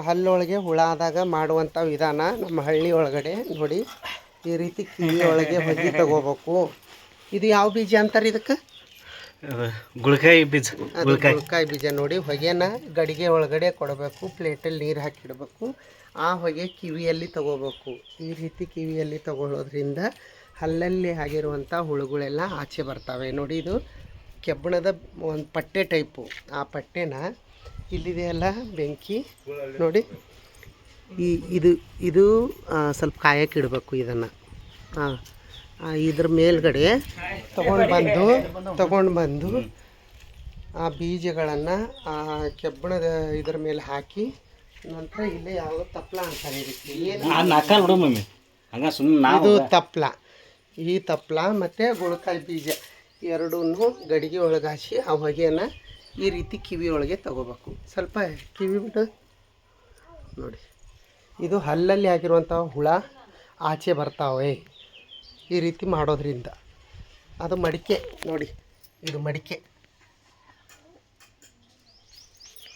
ಹಲ್ಲೊಳಗೆ ಹುಳ ಆದಾಗ ಮಾಡುವಂಥ ವಿಧಾನ ನಮ್ಮ ಹಳ್ಳಿ ಒಳಗಡೆ ನೋಡಿ. ಈ ರೀತಿ ಕಿವಿ ಒಳಗೆ ಹೊಗೆ ತಗೋಬೇಕು. ಇದು ಯಾವ ಬೀಜ ಅಂತಾರೆ ಇದಕ್ಕೆ? ಗುಳ್ಕಾಯಿ ಬೀಜ. ಗುಳ್ಕಾಯಿ ಬೀಜ ನೋಡಿ. ಹೊಗೆನ ಗಡಿಗೆ ಒಳಗಡೆ ಕೊಡಬೇಕು, ಪ್ಲೇಟಲ್ಲಿ ನೀರು ಹಾಕಿಡಬೇಕು. ಆ ಹೊಗೆ ಕಿವಿಯಲ್ಲಿ ತಗೋಬೇಕು. ಈ ರೀತಿ ಕಿವಿಯಲ್ಲಿ ತಗೊಳ್ಳೋದ್ರಿಂದ ಹಲ್ಲಲ್ಲಿ ಆಗಿರುವಂಥ ಹುಳುಗಳೆಲ್ಲ ಆಚೆ ಬರ್ತವೆ ನೋಡಿ. ಇದು ಕೆಬ್ಬಣದ ಒಂದು ಪಟ್ಟೆ ಟೈಪು. ಆ ಪಟ್ಟೆನ ಇಲ್ಲಿದೆಯಲ್ಲ ಬೆಂಕಿ ನೋಡಿ, ಇದು ಸ್ವಲ್ಪ ಕಾಯಕ್ಕೆ ಇಡಬೇಕು. ಇದನ್ನು ಇದ್ರ ಮೇಲ್ಗಡೆ ತಗೊಂಡು ಬಂದು ಆ ಬೀಜಗಳನ್ನು ಆ ಕೆಬ್ಬಣದ ಇದ್ರ ಮೇಲೆ ಹಾಕಿ ನಂತರ ಇಲ್ಲೇ ಯಾವ ತಪ್ಪಲ ಅಂತಾರೆ ಇದಕ್ಕೆ. ಇದು ತಪ್ಪಲ. ಈ ತಪ್ಪಲ ಮತ್ತು ಗುಳ್ಕಾಯಿ ಬೀಜ ಎರಡೂ ಗಡಿಗೆ ಒಳಗೆ ಹಾಕಿ ಆ ಹೊಗೆಯನ್ನು ಈ ರೀತಿ ಕಿವಿ ಒಳಗೆ ತಗೋಬೇಕು. ಸ್ವಲ್ಪ ಕಿವಿ ಬಿಟ್ಟು ನೋಡಿ. ಇದು ಹಲ್ಲಲ್ಲಿ ಆಗಿರುವಂಥ ಹುಳ ಆಚೆ ಬರ್ತಾವೆ ಈ ರೀತಿ ಮಾಡೋದ್ರಿಂದ. ಅದು ಮಡಿಕೆ ನೋಡಿ, ಇದು ಮಡಿಕೆ.